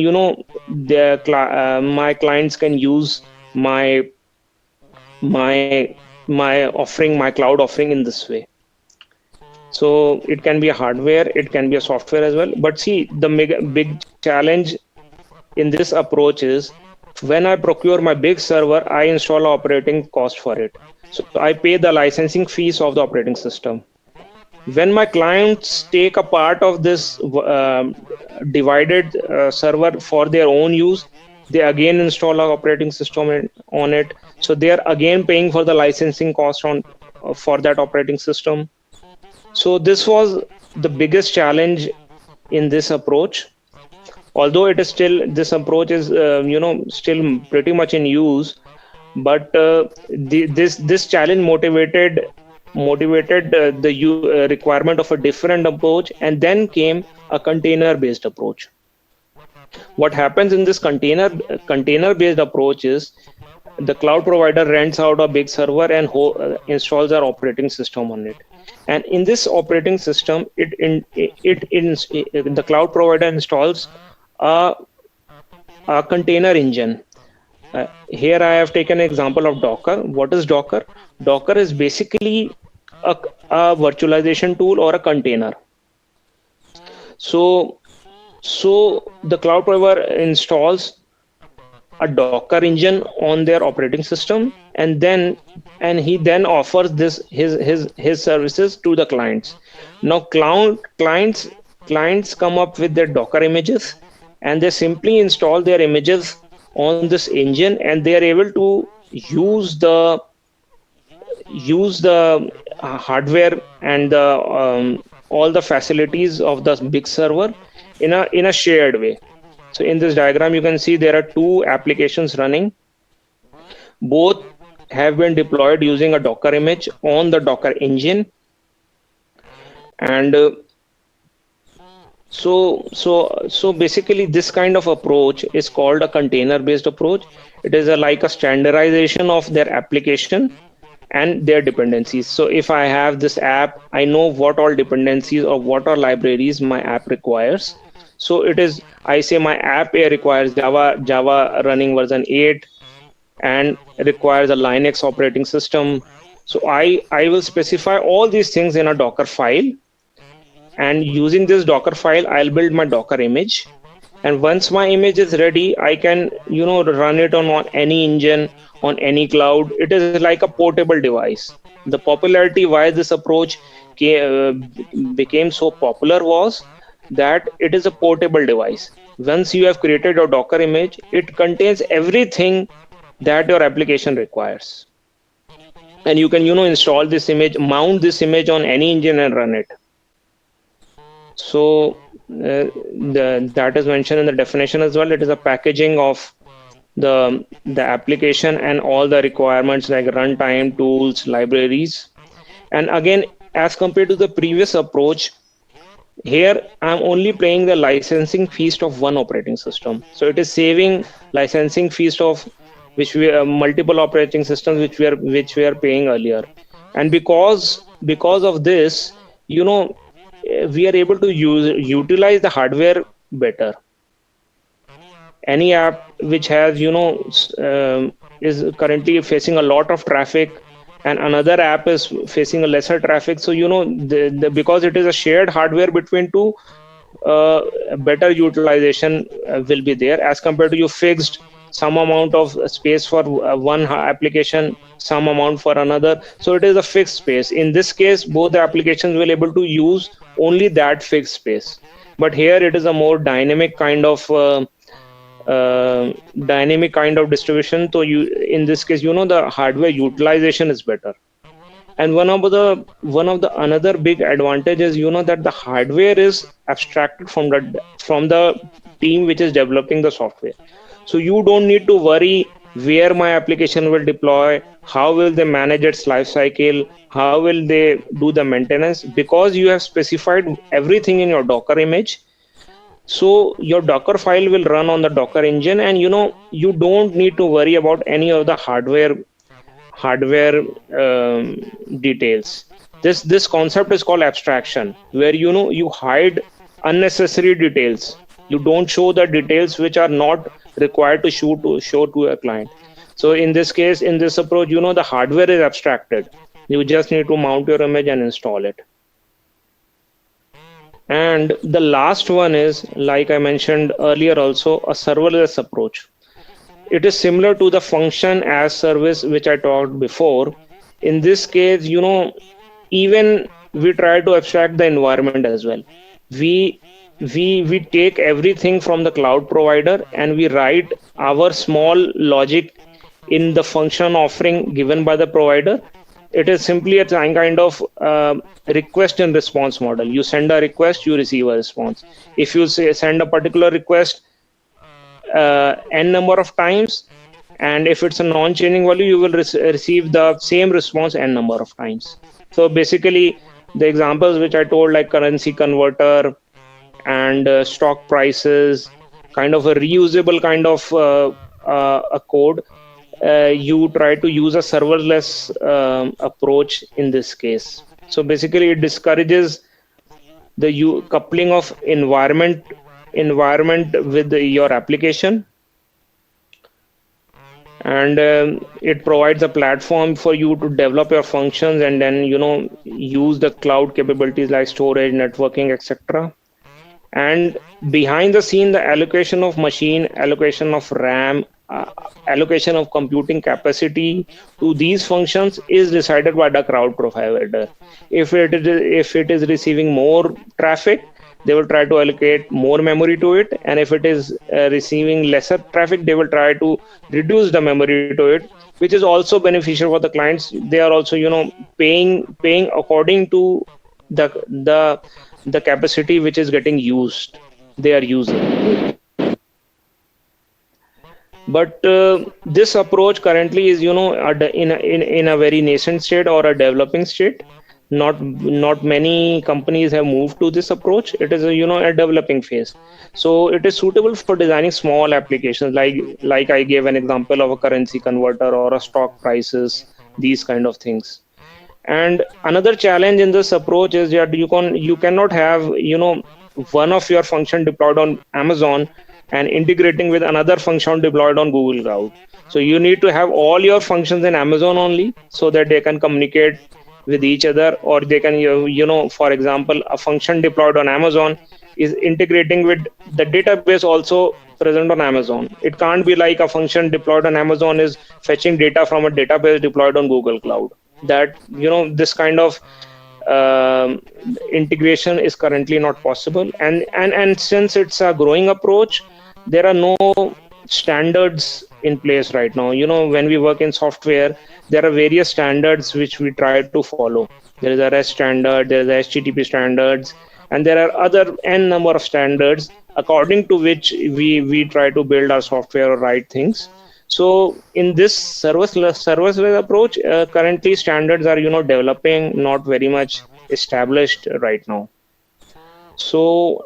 [SPEAKER 3] my clients can use my offering, my cloud offering in this way. So it can be a hardware, it can be a software as well. But see, the big challenge in this approach is when I procure my big server, I install operating cost for it. So I pay the licensing fees of the operating system. When my clients take a part of this divided server for their own use, they again install an operating system on it. So they are again paying for the licensing cost for that operating system. So this was the biggest challenge in this approach. Although it is still, this approach is still pretty much in use, but this challenge motivated the requirement of a different approach, and then came a container based approach. What happens in this container based approach is the cloud provider rents out a big server and installs our operating system on it. And in this operating system, the cloud provider installs a container engine. Here I have taken an example of Docker. What is Docker? Docker is basically a virtualization tool or a container. So the cloud provider installs a Docker engine on their operating system, and he then offers his services to the clients. Now clients come up with their Docker images, and they simply install their images on this engine, and they are able to use the hardware and all the facilities of the big server in a shared way. So in this diagram, you can see there are two applications running. Both have been deployed using a Docker image on the Docker engine, and so basically this kind of approach is called a container based approach. It is like a standardization of their application and their dependencies. So if I have this app, I know what all dependencies or what all libraries my app requires. So it is, I say my app requires Java running version 8 and requires a Linux operating system. So I will specify all these things in a Docker file, and using this Docker file, I'll build my Docker image. And once my image is ready, I can run it on any engine, on any cloud. It is like a portable device. The popularity why this approach became so popular was that it is a portable device. Once you have created a Docker image, it contains everything that your application requires, and you can install this image, mount this image on any engine and run it. So that is mentioned in the definition as well. It is a packaging of the application and all the requirements like runtime, tools, libraries. And again, as compared to the previous approach, here I'm only paying the licensing fees of one operating system. So it is saving licensing fees of which we multiple operating systems which we are paying earlier. And because of this, we are able to utilize the hardware better. Any app which has is currently facing a lot of traffic, and another app is facing a lesser traffic, so because it is a shared hardware between two, better utilization will be there as compared to you fixed some amount of space for one application, some amount for another. So it is a fixed space. In this case, both the applications will able to use only that fixed space. But here it is a more dynamic kind of distribution. So in this case, the hardware utilization is better. And one of the another big advantage is that the hardware is abstracted from the team which is developing the software. So you don't need to worry where my application will deploy, how will they manage its life cycle, how will they do the maintenance, because you have specified everything in your Docker image. So your Docker file will run on the Docker engine, and you don't need to worry about any of the hardware details. This concept is called abstraction, where you hide unnecessary details. You don't show the details which are not required to show to a client. So in this case, in this approach, the hardware is abstracted. You just need to mount your image and install it. And the last one is, like I mentioned earlier also, a serverless approach. It is similar to the function as service which I talked before. In this case, even we try to abstract the environment as well. We take everything from the cloud provider and we write our small logic in the function offering given by the provider. It is simply a kind of request and response model. You send a request, you receive a response. If you send a particular request n number of times, and if it's a non-changing value, you will receive the same response n number of times. So basically, the examples which I told, like currency converter and stock prices, kind of a reusable kind of a code, you try to use a serverless approach in this case. So basically, it discourages the coupling of environment with your application, and it provides a platform for you to develop your functions and then use the cloud capabilities like storage, networking, etc. And behind the scene, the allocation of machine, allocation of RAM, allocation of computing capacity to these functions is decided by the cloud provider. If it is receiving more traffic, they will try to allocate more memory to it, and if it is receiving lesser traffic, they will try to reduce the memory to it, which is also beneficial for the clients. They are also paying according to the capacity which is getting used, they are using. But this approach currently is in a very nascent state or a developing state. Not many companies have moved to this approach. It is a developing phase. So it is suitable for designing small applications, like I gave an example of a currency converter or a stock prices, these kind of things. And another challenge in this approach is that you cannot have one of your function deployed on Amazon and integrating with another function deployed on Google Cloud. So you need to have all your functions in Amazon only, so that they can communicate with each other, or they can for example, a function deployed on Amazon is integrating with the database also present on Amazon. It can't be like a function deployed on Amazon is fetching data from a database deployed on Google Cloud. That this kind of integration is currently not possible, and since it's a growing approach, there are no standards in place right now. When we work in software, there are various standards which we try to follow. There is a REST standard, there is a HTTP standards, and there are other n number of standards according to which we try to build our software or write things. So in this serverless approach, currently standards are developing, not very much established right now. So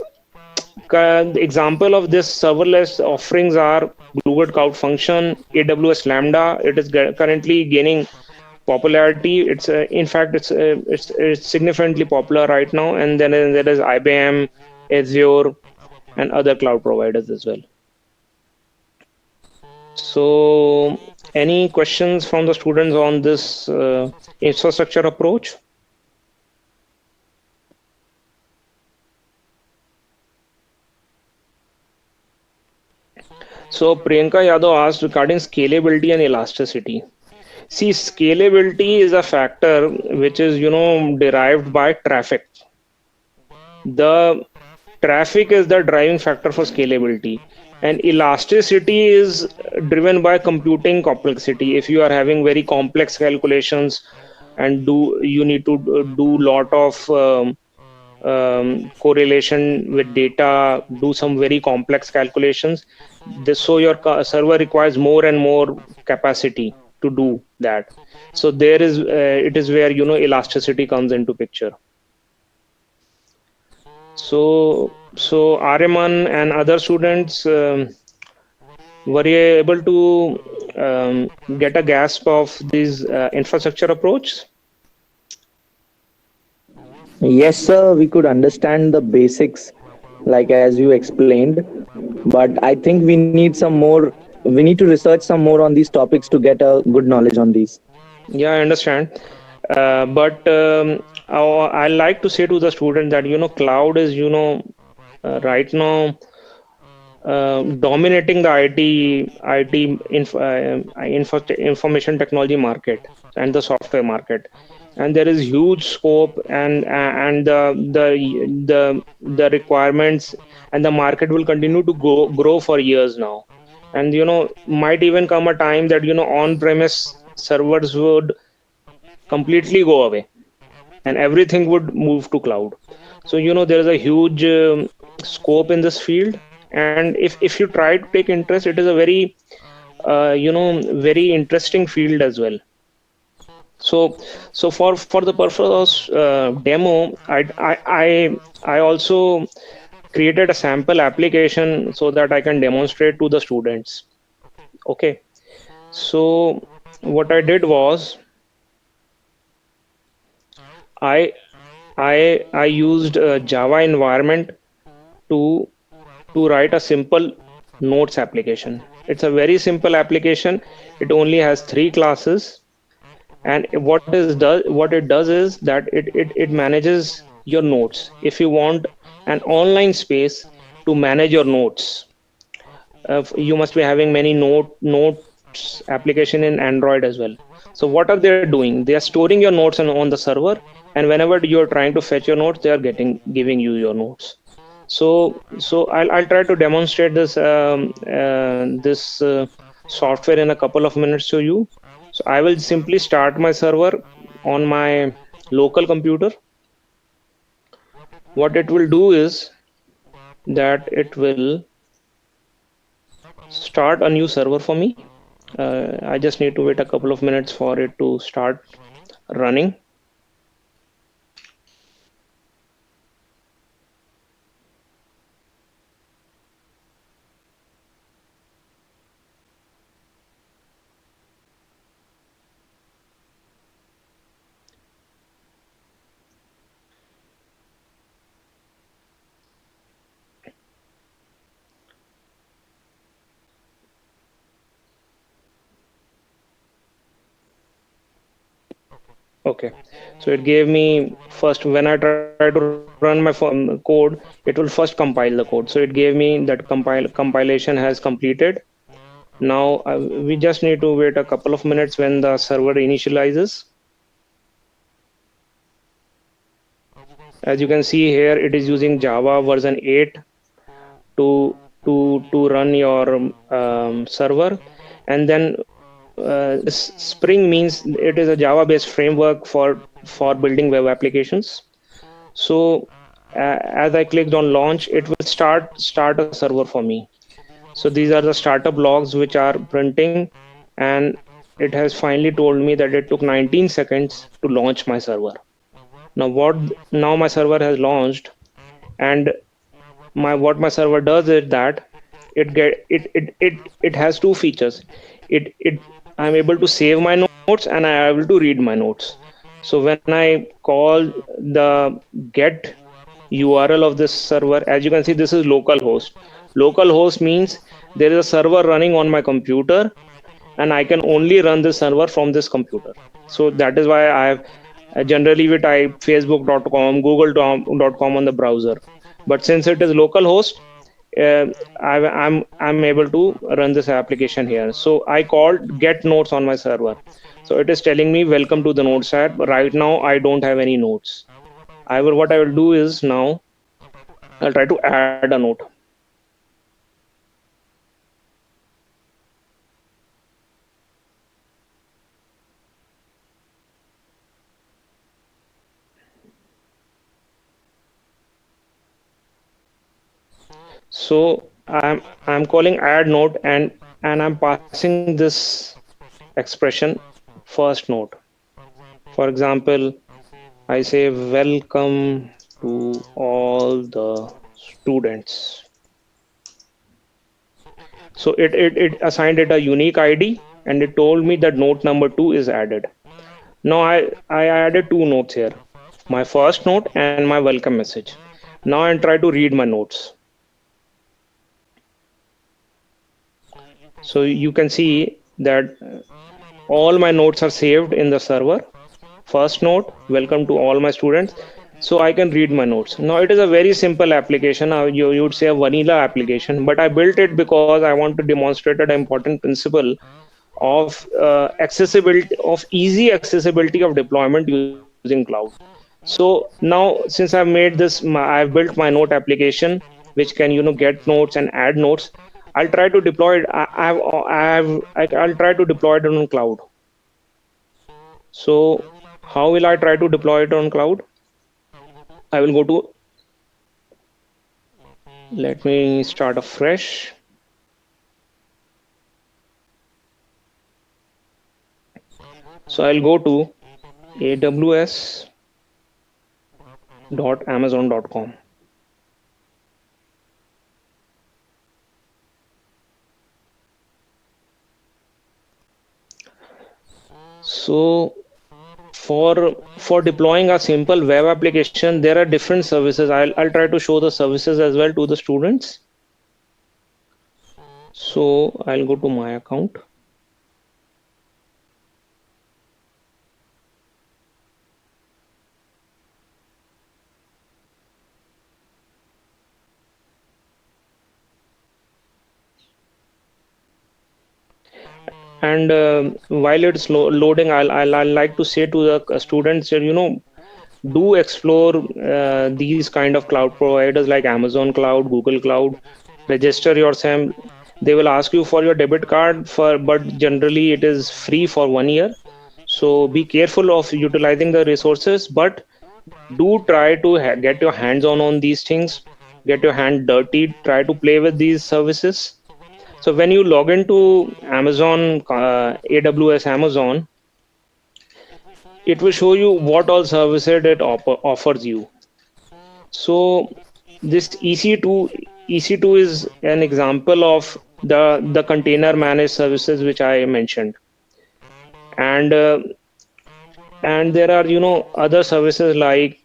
[SPEAKER 3] the example of this serverless offerings are Google Cloud Function, AWS Lambda. It is currently gaining popularity. It's in fact it's significantly popular right now. And then there is IBM, Azure, and other cloud providers as well. So any questions from the students on this infrastructure approach? So Priyanka Yadav asked regarding scalability and elasticity. See, scalability is a factor which is derived by traffic. The traffic is the driving factor for scalability, and elasticity is driven by computing complexity. If you are having very complex calculations and you need to do lot of correlation with data, do some very complex calculations. So your server requires more and more capacity to do that. So there is it is where elasticity comes into picture. So Aryaman and other students, were you able to get a grasp of this infrastructure approach?
[SPEAKER 5] Yes, sir, we could understand the basics, like as you explained, but I think we need some more, we need to research some more on these topics to get a good knowledge on these.
[SPEAKER 3] Yeah, I understand. But I like to say to the student that cloud is right now dominating the information technology market and the software market, and there is huge scope, and the requirements and the market will continue to grow for years now. And might even come a time that on-premise servers would completely go away and everything would move to cloud. So there is a huge scope in this field, and if you try to take interest, it is a very very interesting field as well. So for the purpose of demo, I also created a sample application so that I can demonstrate to the students. Okay, so what I did was I I used a Java environment to write a simple notes application. It's a very simple application. It only has three classes, and what it does is that it manages your notes. If you want an online space to manage your notes, you must be having many notes application in Android as well. So what are they doing? They are storing your notes on the server, and whenever you're trying to fetch your notes, they are giving you your notes. So I'll try to demonstrate this software in a couple of minutes to you. So I will simply start my server on my local computer. What it will do is that it will start a new server for me. I just need to wait a couple of minutes for it to start running. Okay, so it gave me first, when I try to run my code, it will first compile the code. So it gave me that compilation has completed. Now we just need to wait a couple of minutes when the server initializes. As you can see here, it is using Java version 8 to run your server, and then Spring means it is a Java-based framework for building web applications. So as I clicked on launch, it will start a server for me. So these are the startup logs which are printing, and it has finally told me that it took 19 seconds to launch my server. Now my server has launched, and what my server does is that it has two features. It I'm able to save my notes, and I'm able to read my notes. So when I call the get URL of this server, as you can see, this is localhost. Localhost means there is a server running on my computer, and I can only run this server from this computer. So that is why I generally we type facebook.com, google.com on the browser. But since it is localhost, uh, I'm able to run this application here. So I called get notes on my server. So it is telling me welcome to the notes app. Right now I don't have any notes. What I will do is now I'll try to add a note. So I'm calling add note, and I'm passing this expression first note. For example, I say welcome to all the students. So it assigned it a unique ID, and it told me that note number 2 is added. Now I added two notes here, my first note and my welcome message. Now I try to read my notes. So you can see that all my notes are saved in the server. First note, welcome to all my students. So I can read my notes. Now it is a very simple application. You would say a vanilla application, but I built it because I want to demonstrate an important principle of accessibility, of easy accessibility of deployment using cloud. So now, since I've made this, I've built my note application, which can get notes and add notes. I'll try to deploy it. I'll try to deploy it on cloud. So how will I try to deploy it on cloud? I will go to, let me start afresh. So I'll go to aws.amazon.com. So for deploying a simple web application, there are different services. I'll try to show the services as well to the students. So I'll go to my account. And while it's loading, I'll like to say to the students that, do explore these kind of cloud providers like Amazon Cloud, Google Cloud. Register yourself. They will ask you for your debit card, but generally it is free for 1 year. So be careful of utilizing the resources, but do try to get your hands on these things. Get your hand dirty. Try to play with these services. So when you log into Amazon, AWS Amazon, it will show you what all services it offers you. So this EC2 is an example of the container managed services which I mentioned, and there are other services like,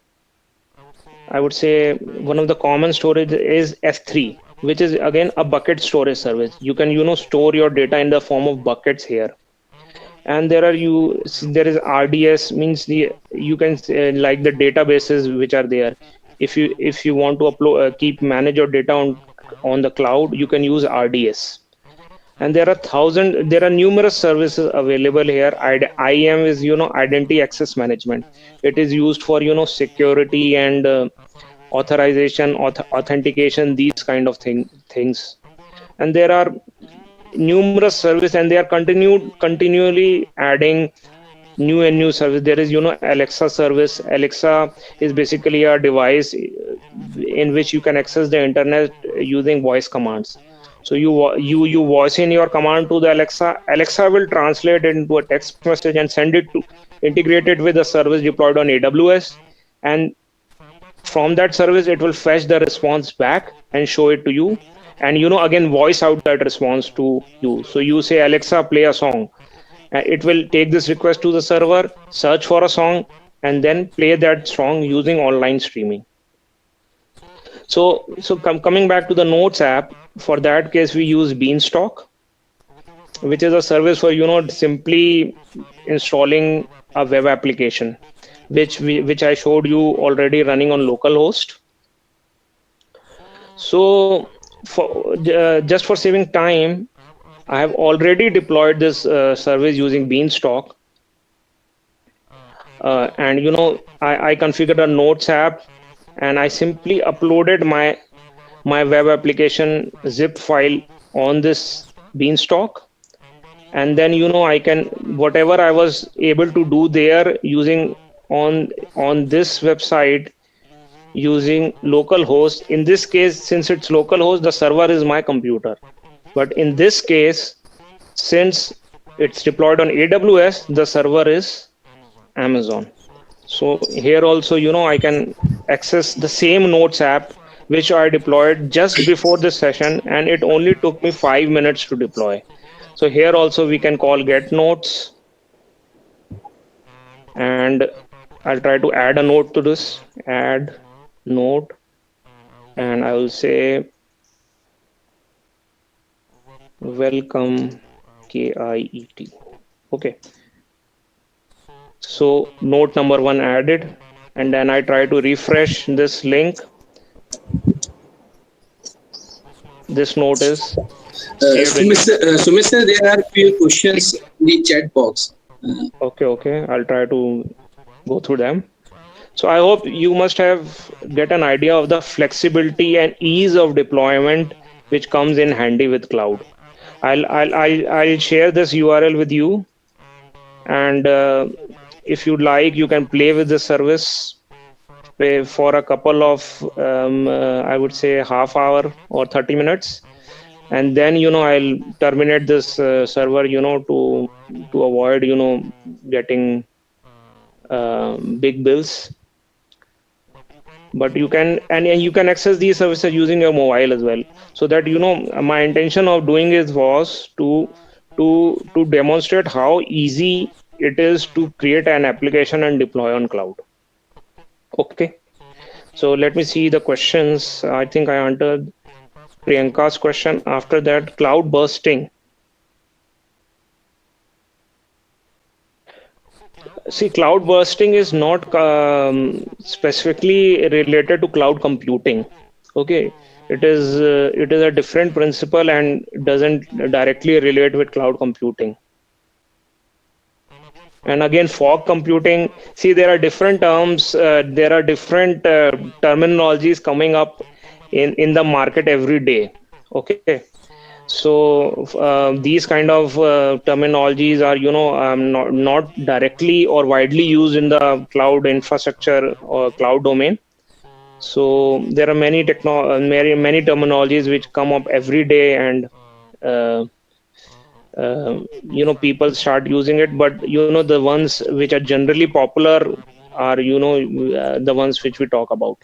[SPEAKER 3] I would say one of the common storage is S3, which is again a bucket storage service. You can store your data in the form of buckets here. And there is RDS, means you can like the databases which are there. If you want to upload manage your data on the cloud, you can use RDS. And there are numerous services available here. IAM is identity access management. It is used for security and authorization, authentication, these kind of things. And there are numerous services, and they are continually adding new and new service. There is Alexa service. Alexa is basically a device in which you can access the internet using voice commands. So you voice in your command to the Alexa will translate it into a text message and send it to, integrate it with a service deployed on AWS, and from that service it will fetch the response back and show it to you, and again voice out that response to you. So you say, Alexa, play a song. It will take this request to the server, search for a song, and then play that song using online streaming. So coming back to the Notes app, for that case we use Beanstalk, which is a service for simply installing a web application, which I showed you already running on localhost. So just for saving time, I have already deployed this service using Beanstalk, and I configured a Notes app, and I simply uploaded my web application zip file on this Beanstalk, and then I can, whatever I was able to do there using on this website, using local host. In this case, since it's local host, the server is my computer. But in this case, since it's deployed on AWS, the server is Amazon. So here also, I can access the same Notes app, which I deployed just before this session, and it only took me 5 minutes to deploy. So here also we can call get notes, and I'll try to add a note to this, add note, and I will say welcome KIET. Okay. So note number 1 added, and then I try to refresh this link. This note is
[SPEAKER 4] Sumit sir, there are few questions in the chat box.
[SPEAKER 3] Okay. I'll try to go through them. So I hope you must have get an idea of the flexibility and ease of deployment which comes in handy with cloud. I'll share this URL with you, and if you'd like, you can play with the service for a couple of I would say half hour or 30 minutes, and then I'll terminate this server to avoid getting big bills. But you can you can access these services using your mobile as well. So that my intention of doing it was to demonstrate how easy it is to create an application and deploy on cloud. Okay, so let me see the questions. I think I answered Priyanka's question. After that, cloud bursting. See, cloud bursting is not specifically related to cloud computing. Okay, it is a different principle and doesn't directly relate with cloud computing. And again, fog computing, see, there are different terms, there are different terminologies coming up in the market every day. Okay, so these kind of terminologies are not directly or widely used in the cloud infrastructure or cloud domain. So there are many terminologies which come up every day, and people start using it, but the ones which are generally popular are the ones which we talk about.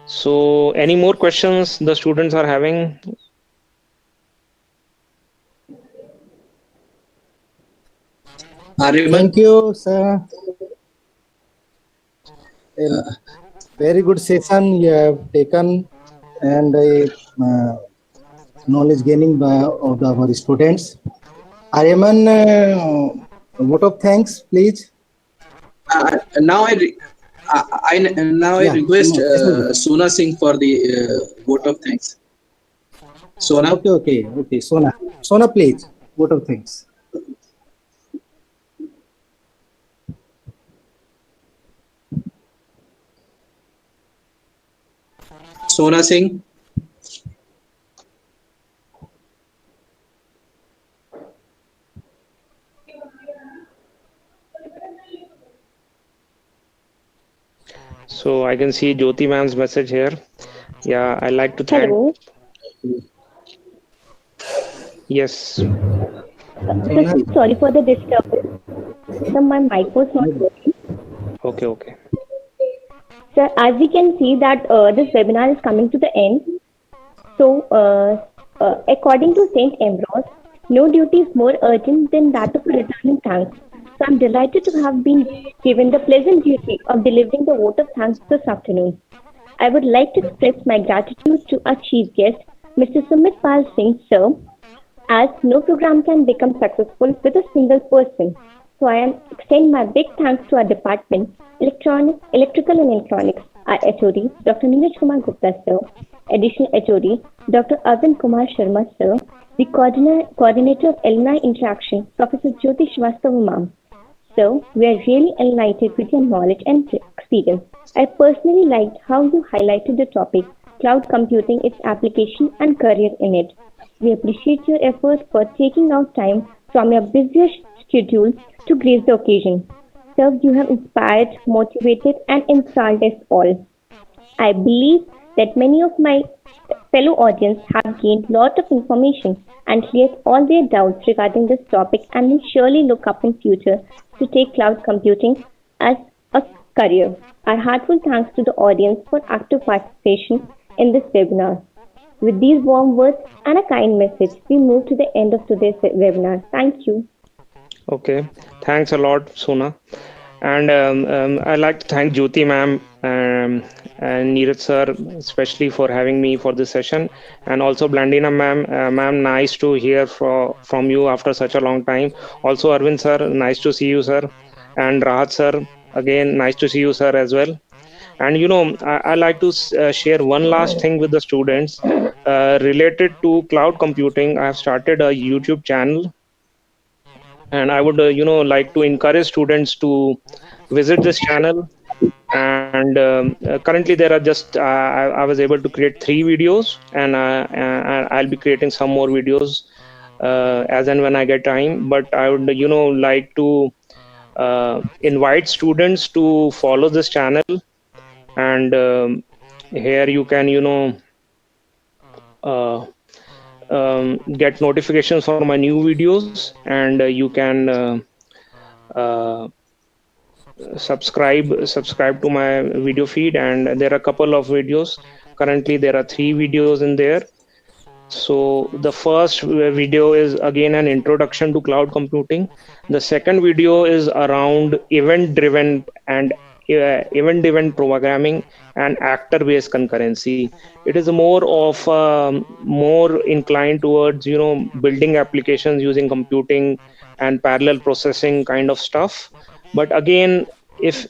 [SPEAKER 3] So any more questions the students are having?
[SPEAKER 1] Thank you, sir. Very good session you have taken, and knowledge gaining of our students. Aryaman, vote of thanks, please.
[SPEAKER 4] Now I request Sona Singh for the vote of thanks. Sona.
[SPEAKER 1] Okay. Sona, please, vote of thanks.
[SPEAKER 4] Sona Singh.
[SPEAKER 3] So I can see Jyoti ma'am's message here. Yeah, I like to thank.
[SPEAKER 6] Hello.
[SPEAKER 3] Yes.
[SPEAKER 6] Sorry for the disturbance. So my mic was not working.
[SPEAKER 3] Okay.
[SPEAKER 6] So as we can see that this webinar is coming to the end. So according to Saint Ambrose, no duty is more urgent than that of returning thanks. So I'm delighted to have been given the pleasant duty of delivering the vote of thanks this afternoon. I would like to express my gratitude to our chief guest, Mr. Sumit Pal Singh, sir, as no program can become successful with a single person. So I extend my big thanks to our department, Electrical and Electronics, our HOD, Dr. Neeraj Kumar Gupta, sir, additional HOD, Dr. Arvind Kumar Sharma, sir, the coordinator of alumni interaction, Professor Jyoti Srivastava, ma'am. So, we are really enlightened with your knowledge and experience. I personally liked how you highlighted the topic, cloud computing, its application and career in it. We appreciate your efforts for taking out time from your busiest schedule to grace the occasion. Sir, you have inspired, motivated, and installed us all. I believe that many of my fellow audience have gained lot of information and cleared all their doubts regarding this topic and will surely look up in future to take cloud computing as a career. Our heartfelt thanks to the audience for active participation in this webinar. With these warm words and a kind message, we move to the end of today's webinar. Thank you.
[SPEAKER 3] Okay, thanks a lot, Sona. And I'd like to thank Jyoti ma'am and Neeraj sir, especially for having me for this session. And also Blandina ma'am, ma'am, nice to hear from you after such a long time. Also Arvind sir, nice to see you, sir. And Rahat sir, again, nice to see you, sir, as well. And I like to share one last thing with the students related to cloud computing. I have started a YouTube channel, and I would like to encourage students to visit this channel. And currently there are just I was able to create 3 videos, and I'll be creating some more videos as and when I get time. But I would like to invite students to follow this channel. And here you can get notifications for my new videos, and you can subscribe to my video feed. And there are a couple of videos. Currently there are 3 videos in there. So the first video is again an introduction to cloud computing. The second video is around event-driven programming and actor-based concurrency. It is more of more inclined towards building applications using computing and parallel processing kind of stuff. But again, if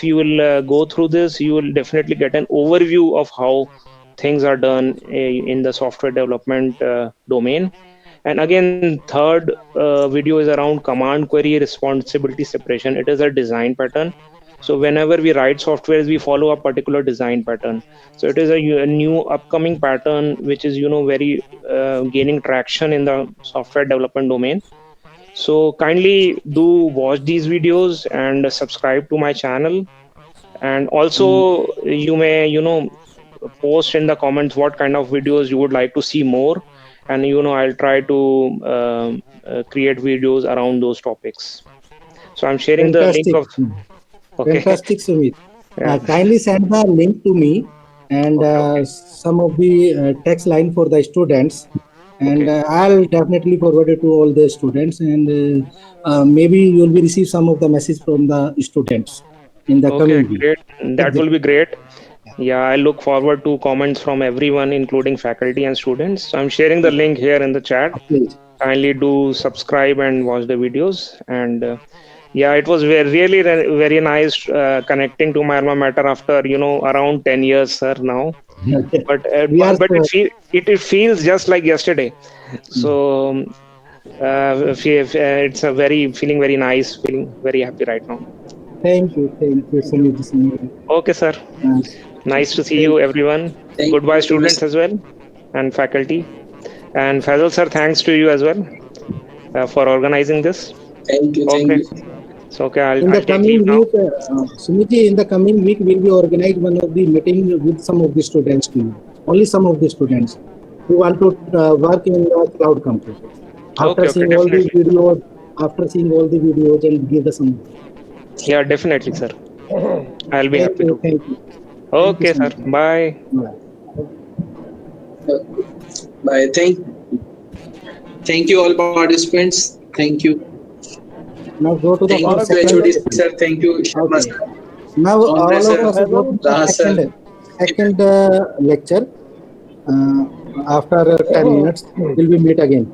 [SPEAKER 3] you will go through this, you will definitely get an overview of how things are done in the software development domain. And again, third video is around command query responsibility separation. It is a design pattern. So whenever we write softwares, we follow a particular design pattern. So it is a new upcoming pattern which is very gaining traction in the software development domain. So kindly do watch these videos and subscribe to my channel. And also you may post in the comments what kind of videos you would like to see more, and I'll try to create videos around those topics. So I'm sharing
[SPEAKER 1] Fantastic.
[SPEAKER 3] the link of
[SPEAKER 1] Fantastic, Sumit.
[SPEAKER 3] Yeah.
[SPEAKER 1] Kindly send the link to me and some of the text line for the students, and I'll definitely forward it to all the students, and maybe you'll be receive some of the message from the students in the coming week.
[SPEAKER 3] Great. That will be great. Yeah, I look forward to comments from everyone, including faculty and students. So I'm sharing the link here in the chat.
[SPEAKER 1] Please.
[SPEAKER 3] Kindly do subscribe and watch the videos. And yeah, it was really very nice connecting to my alma mater after around 10 years, sir, now. But it feels just like yesterday. So it's feeling very nice, feeling very happy right now.
[SPEAKER 1] Thank you, Sumit.
[SPEAKER 3] Okay, sir. Nice to see you, everyone. Goodbye, students as well, and faculty. And Faisal sir, thanks to you as well for organizing this.
[SPEAKER 4] Thank you. Thank you.
[SPEAKER 3] So I'll
[SPEAKER 1] In the
[SPEAKER 3] take
[SPEAKER 1] coming
[SPEAKER 3] leave now.
[SPEAKER 1] week, Sumiti, in the coming week, we'll be organized one of the meeting with some of the students too. Only some of the students who want to work in the cloud computing. After seeing all the videos and give the some.
[SPEAKER 3] Yeah, definitely, sir. I'll be happy to.
[SPEAKER 1] Thank you.
[SPEAKER 3] Okay, sir. Bye.
[SPEAKER 4] Bye. Thank you all participants. Thank you.
[SPEAKER 1] Now go to the
[SPEAKER 4] Thank you, HOD sir. Thank you, Sharma sir.
[SPEAKER 1] Now all of
[SPEAKER 4] Congrats,
[SPEAKER 1] us
[SPEAKER 4] sir.
[SPEAKER 1] go to the
[SPEAKER 4] Rahat, sir.
[SPEAKER 1] second lecture. After 10 minutes, we'll be meet again.